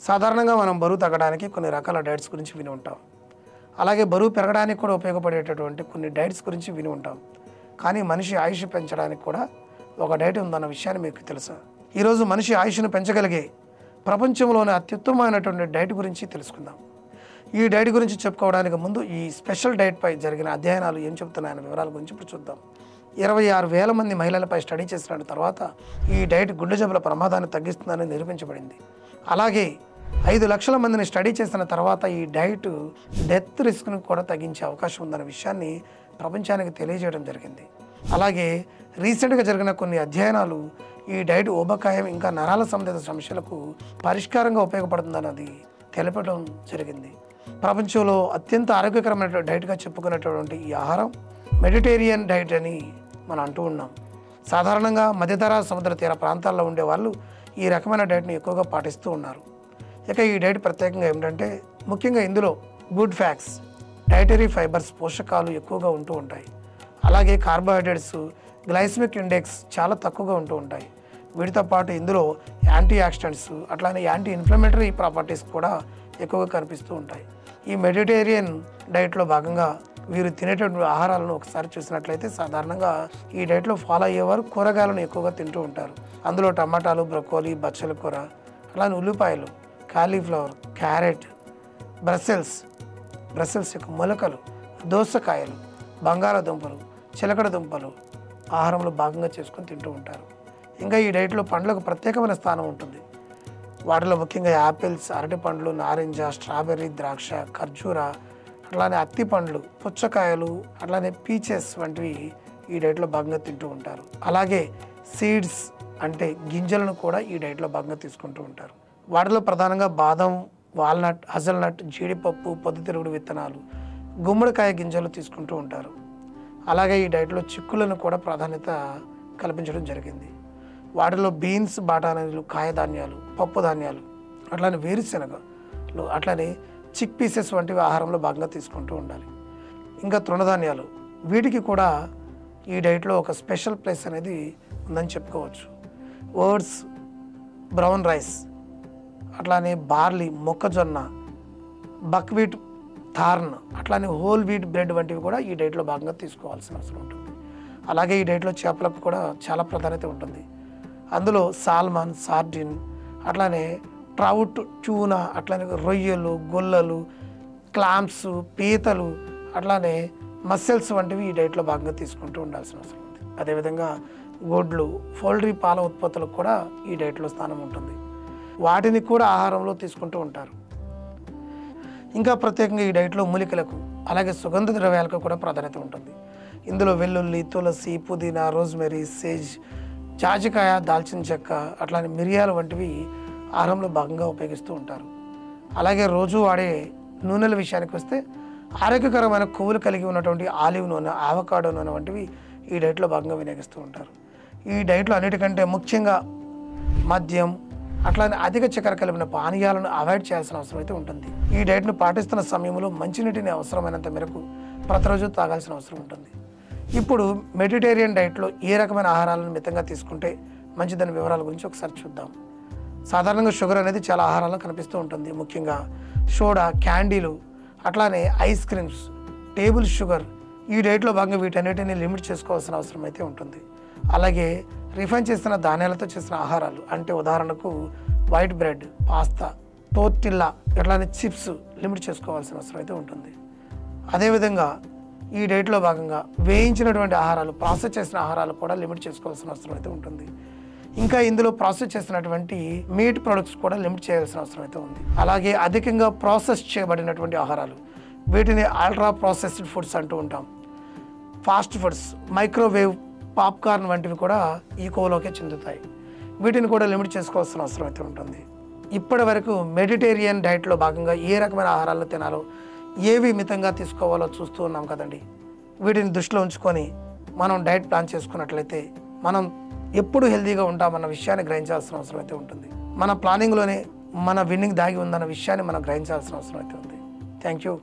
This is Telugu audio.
సాధారణంగా మనం బరువు తగ్గడానికి కొన్ని రకాల డైట్స్ గురించి విని ఉంటాం. అలాగే బరువు పెరగడానికి కూడా ఉపయోగపడేటటువంటి కొన్ని డైట్స్ గురించి విని ఉంటాం. కానీ మనిషి ఆయుష్ పెంచడానికి కూడా ఒక డైట్ ఉందన్న విషయాన్ని మీకు తెలుసా? ఈరోజు మనిషి ఆయుష్ను పెంచగలిగే ప్రపంచంలోనే అత్యుత్తమమైనటువంటి డైట్ గురించి తెలుసుకుందాం. ఈ డైట్ గురించి చెప్పుకోవడానికి ముందు ఈ స్పెషల్ డైట్పై జరిగిన అధ్యయనాలు ఏం చెబుతున్నాయన్న వివరాల గురించి ఇప్పుడు చూద్దాం. 26,000 మంది మహిళలపై స్టడీ చేసిన తర్వాత ఈ డైట్ గుండె జబ్బుల ప్రమాదాన్ని తగ్గిస్తుందని నిరూపించబడింది. అలాగే 5 లక్షల మందిని స్టడీ చేసిన తర్వాత ఈ డైట్ డెత్ రిస్క్ను కూడా తగ్గించే అవకాశం ఉందన్న విషయాన్ని ప్రపంచానికి తెలియజేయడం జరిగింది. అలాగే రీసెంట్గా జరిగిన కొన్ని అధ్యయనాలు ఈ డైట్ ఊబకాయం ఇంకా నరాల సంబంధిత సమస్యలకు పరిష్కారంగా ఉపయోగపడుతుందన్నది తెలపడం జరిగింది. ప్రపంచంలో అత్యంత ఆరోగ్యకరమైన డైట్గా చెప్పుకునేటటువంటి ఈ ఆహారం మెడిటేరియన్ డైట్ అని మనం అంటూ ఉన్నాం. సాధారణంగా మధ్యధరా సముద్ర తీర ప్రాంతాల్లో ఉండే వాళ్ళు ఈ రకమైన డైట్ని ఎక్కువగా పాటిస్తూ ఉన్నారు. ఇక ఈ డైట్ ప్రత్యేకంగా ఏమిటంటే ముఖ్యంగా ఇందులో గుడ్ ఫ్యాట్స్, డైటరీ ఫైబర్స్, పోషకాలు ఎక్కువగా ఉంటూ ఉంటాయి. అలాగే కార్బోహైడ్రేట్స్, గ్లైసెమిక్ ఇండెక్స్ చాలా తక్కువగా ఉంటూ ఉంటాయి. వీటితో పాటు ఇందులో యాంటీ ఆక్సిడెంట్స్ అట్లానే యాంటీ ఇన్ఫ్లమేటరీ ప్రాపర్టీస్ కూడా ఎక్కువగా కనిపిస్తూ ఉంటాయి. ఈ మెడిటేరియన్ డైట్లో భాగంగా వీరు తినేటటువంటి ఆహారాలను ఒకసారి చూసినట్లయితే సాధారణంగా ఈ డైట్లో ఫాలో అయ్యేవారు కూరగాయలను ఎక్కువగా తింటూ ఉంటారు. అందులో టమాటాలు, బ్రొకోలీ, బచ్చల కూర, అలానే ఉల్లిపాయలు, కాలీఫ్లవర్, క్యారెట్, బ్రసెల్స్ యొక్క మొలకలు, దోసకాయలు, బంగాళాదుంపలు, చిలకడ దుంపలు ఆహారంలో భాగంగా చేసుకొని తింటూ ఉంటారు. ఇంకా ఈ డైట్లో పండ్లకు ప్రత్యేకమైన స్థానం ఉంటుంది. వాటిలో ముఖ్యంగా యాపిల్స్, అరటి పండ్లు, నారింజ, స్ట్రాబెర్రీ, ద్రాక్ష, ఖర్జూర, అట్లానే అత్తి పండ్లు, పుచ్చకాయలు, అట్లానే పీచెస్ వంటివి ఈ డైట్లో భాగంగా తింటూ ఉంటారు. అలాగే సీడ్స్ అంటే గింజలను కూడా ఈ డైట్లో భాగంగా తీసుకుంటూ ఉంటారు. వాటిలో ప్రధానంగా బాదం, వాల్నట్, హజల్నట్, జీడిపప్పు, పొద్దుతిరుగుడు విత్తనాలు, గుమ్మడికాయ గింజలు తీసుకుంటూ ఉంటారు. అలాగే ఈ డైట్లో చిక్కులను కూడా ప్రాధాన్యత కల్పించడం జరిగింది. వాటిలో బీన్స్, బఠానీలు, కాయధాన్యాలు, పప్పు ధాన్యాలు, అట్లానే వేరుశెనగలు, అట్లానే చిక్ పీసెస్ వంటివి ఆహారంలో భాగంగా తీసుకుంటూ ఉండాలి. ఇంకా తృణధాన్యాలు, వీటికి కూడా ఈ డైట్లో ఒక స్పెషల్ ప్లేస్ అనేది ఉందని చెప్పుకోవచ్చు. ఓట్స్, బ్రౌన్ రైస్, అట్లానే బార్లీ, మొక్కజొన్న, బక్వీట్, థార్న్, అట్లానే హోల్ వీట్ బ్రెడ్ వంటివి కూడా ఈ డైట్లో భాగంగా తీసుకోవాల్సిన అవసరం ఉంటుంది. అలాగే ఈ డైట్లో చేపలకు కూడా చాలా ప్రాధాన్యత ఉంటుంది. అందులో సాల్మన్, సార్డిన్, అట్లానే ట్రౌట్, ట్యూనా, అట్లానే రొయ్యలు, గొల్లలు, క్లామ్స్, పీతలు, అట్లానే మస్సెల్స్ వంటివి ఈ డైట్లో భాగంగా తీసుకుంటూ ఉండాల్సిన అవసరం ఉంది. అదేవిధంగా గొడ్లు, పౌల్ట్రీ, పాల ఉత్పత్తులకు కూడా ఈ డైట్లో స్థానం ఉంటుంది. వాటిని కూడా ఆహారంలో తీసుకుంటూ ఉంటారు. ఇంకా ప్రత్యేకంగా ఈ డైట్లో మూలికలకు అలాగే సుగంధ ద్రవ్యాలకు కూడా ప్రాధాన్యత ఉంటుంది. ఇందులో వెల్లుల్లి, తులసి, పుదీనా, రోజ్మెరీ, సేజ్, జాజికాయ, దాల్చిన చెక్క, అట్లానే మిరియాలు వంటివి ఆహారంలో భాగంగా ఉపయోగిస్తూ ఉంటారు. అలాగే రోజు వాడే నూనెల విషయానికి వస్తే ఆరోగ్యకరమైన కొవ్వులు కలిగి ఉన్నటువంటి ఆలివ్ నూనె, ఆవకాడో నూనె వంటివి ఈ డైట్లో భాగంగా వినియోగిస్తూ ఉంటారు. ఈ డైట్లో అన్నిటికంటే ముఖ్యంగా మద్యం, అట్లానే అధిక చక్కెర కలిపిన పానీయాలను అవాయిడ్ చేయాల్సిన అవసరం అయితే ఉంటుంది. ఈ డైట్ను పాటిస్తున్న సమయంలో మంచినీటిని అవసరమైనంత మేరకు ప్రతిరోజు తాగాల్సిన అవసరం ఉంటుంది. ఇప్పుడు మెడిటేరియన్ డైట్లో ఏ రకమైన ఆహారాలను మితంగా తీసుకుంటే మంచిదనే వివరాల గురించి ఒకసారి చూద్దాం. సాధారణంగా షుగర్ అనేది చాలా ఆహారాల్లో కనిపిస్తూ ఉంటుంది. ముఖ్యంగా సోడా, క్యాండీలు, అట్లానే ఐస్ క్రీమ్స్, టేబుల్ షుగర్. ఈ డైట్లో భాగంగా వీటన్నిటిని లిమిట్ చేసుకోవాల్సిన అవసరం అయితే ఉంటుంది. అలాగే రిఫైన్ చేసిన ధాన్యాలతో చేసిన ఆహారాలు అంటే ఉదాహరణకు వైట్ బ్రెడ్, పాస్తా, టోర్టిల్లా, అట్లానే చిప్స్ లిమిట్ చేసుకోవాల్సిన అవసరం అయితే ఉంటుంది. అదేవిధంగా ఈ డైట్లో భాగంగా వేయించినటువంటి ఆహారాలు, ప్రాసెస్ చేసిన ఆహారాలు కూడా లిమిట్ చేసుకోవాల్సిన అవసరం అయితే ఉంటుంది. ఇంకా ఇందులో ప్రాసెస్ చేసినటువంటి మీట్ ప్రొడక్ట్స్ కూడా లిమిట్ చేయాల్సిన అవసరం అయితే ఉంది. అలాగే అధికంగా ప్రాసెస్ చేయబడినటువంటి ఆహారాలు, వీటిని అల్ట్రా ప్రాసెస్డ్ ఫుడ్స్ అంటూ ఉంటాం. ఫాస్ట్ ఫుడ్స్, మైక్రోవేవ్, పాప్కార్న్ వంటివి కూడా ఈ కోవలోకే చెందుతాయి. వీటిని కూడా లిమిట్ చేసుకోవాల్సిన అవసరం అయితే ఉంటుంది. ఇప్పటి వరకు మెడిటేరియన్ డైట్లో భాగంగా ఏ రకమైన ఆహారాలు తినాలో, ఏవి మితంగా తీసుకోవాలో చూస్తూ ఉన్నాం కదండి. వీటిని దృష్టిలో ఉంచుకొని మనం డైట్ ప్లాన్ చేసుకున్నట్లయితే మనం ఎప్పుడు హెల్తీగా ఉంటామన్న విషయాన్ని గ్రహించాల్సిన అవసరం అయితే ఉంటుంది. మన ప్లానింగ్లోనే మన విన్నింగ్ దాగి ఉందన్న విషయాన్ని మనం గ్రహించాల్సిన అవసరం అయితే ఉంది. Thank you.